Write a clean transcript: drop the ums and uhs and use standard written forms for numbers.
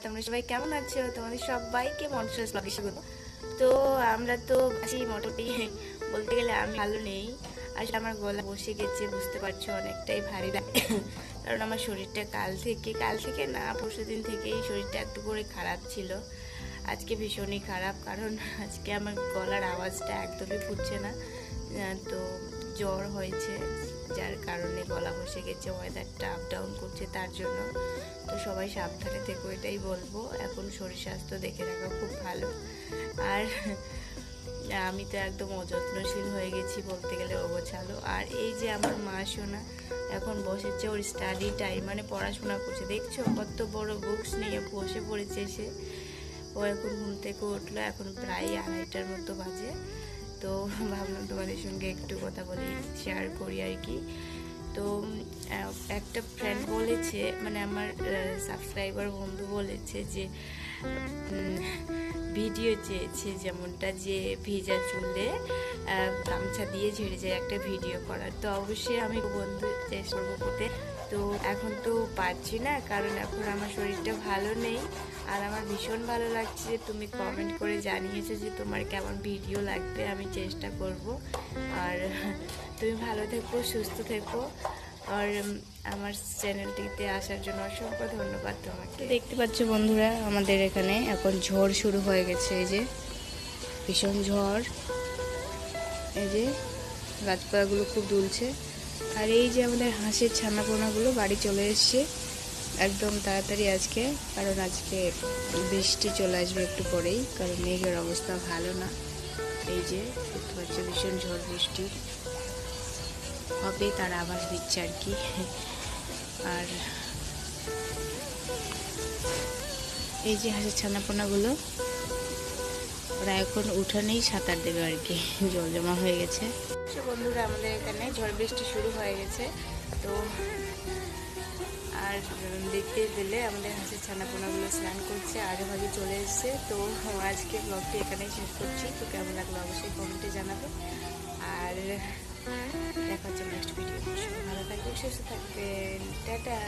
তোমরা সবাই কেমন আছো? তোমাদের সবাইকে মনসাস ব্লগে স্বাগত। তো আমরা তো আছি মোটামুটি, বলতে গেলে আমি ভালো নেই। আসলে আমার গলা বসে গেছে, বুঝতে পারছো, অনেকটাই ভারী লাগে। কারণ আমার শরীরটা কাল থেকে না, পরশু দিন থেকেই শরীরটা একটু করে খারাপ ছিল। আজকে ভীষণই খারাপ, কারণ আজকে আমার গলার আওয়াজটা একদমই ফুটছে না। তো জ্বর হয়েছে, যার কারণে গলা বসে গেছে। ওয়েদারটা আপ ডাউন করছে, তার জন্য। তো সবাই সাবধানে থেকো, এটাই বলবো। এখন শরীর স্বাস্থ্য দেখে রাখা খুব ভালো। আর আমি তো একদম অযত্নশীল হয়ে গেছি, বলতে গেলে অগোছালো। আর এই যে আমার মা সোনা এখন বসেছে, ওর স্টাডি টাইম, মানে পড়াশোনা করছে। দেখছো কত বড় বুকস নিয়ে বসে পড়েছে সে। ও এখন ঘুম থেকে উঠলো, এখন প্রায় 2:30টার মতো বাজে। তো ভাবলাম তোমাদের সঙ্গে একটু কথা বলি, শেয়ার করি আর কি। তো একটা ফ্রেন্ড বলেছে, মানে আমার সাবস্ক্রাইবার বন্ধু বলেছে যে ভিডিও চেয়েছে, যেমনটা যে ভেজা চুলে গামছা দিয়ে ঝেড়ে যায় একটা ভিডিও করার। তো অবশ্যই আমি বন্ধু চেষ্টা করবো করতে। তো এখন তো পারছি না, কারণ এখন আমার শরীরটা ভালো নেই। আর আমার ভীষণ ভালো লাগছে যে তুমি কমেন্ট করে জানিয়েছো যে তোমার কেমন ভিডিও লাগবে, আমি চেষ্টা করব। আর তুমি ভালো থেকো, সুস্থ থেকো। আর আমার চ্যানেলটিতে আসার জন্য অসংখ্য ধন্যবাদ তোমাকে। দেখতে পাচ্ছ বন্ধুরা, আমাদের এখানে এখন ঝড় শুরু হয়ে গেছে। এই যে ভীষণ ঝড়, এই যে গাছপালাগুলো খুব দুলছে। আর এই যে আমাদের হাঁসের ছানাপোনাগুলো বাড়ি চলে এসছে একদম তাড়াতাড়ি আজকে, কারণ আজকে বৃষ্টি চলে আসবে একটু পরেই, কারণ মেঘের অবস্থা ভালো না। এই যে দেখতে পাচ্ছ, ভীষণ ঝড় বৃষ্টি হবে তার আভাস দিচ্ছে আর কি। আর এই যে হাঁসের ছানাপোনাগুলো, ওরা এখন উঠানেই সাঁতার দেবে আর কি, জল জমা হয়ে গেছে। বন্ধুরা, আমাদের এখানে ঝড় বৃষ্টি শুরু হয়ে গেছে। তো আর দেখতে দিলে আমাদের হাঁসের ছানাপোনাগুলো স্নান করছে, আগে ভাগে চলে এসছে। তো আজকে ব্লগটি এখানেই শেষ করছি। তো কেমন লাগলো অবশ্যই কমেন্টে জানাবে। আর দেখা হচ্ছে নেক্সট ভিডিও। ভালো থাকবেন, সুস্থ থাকবেন, টাটা।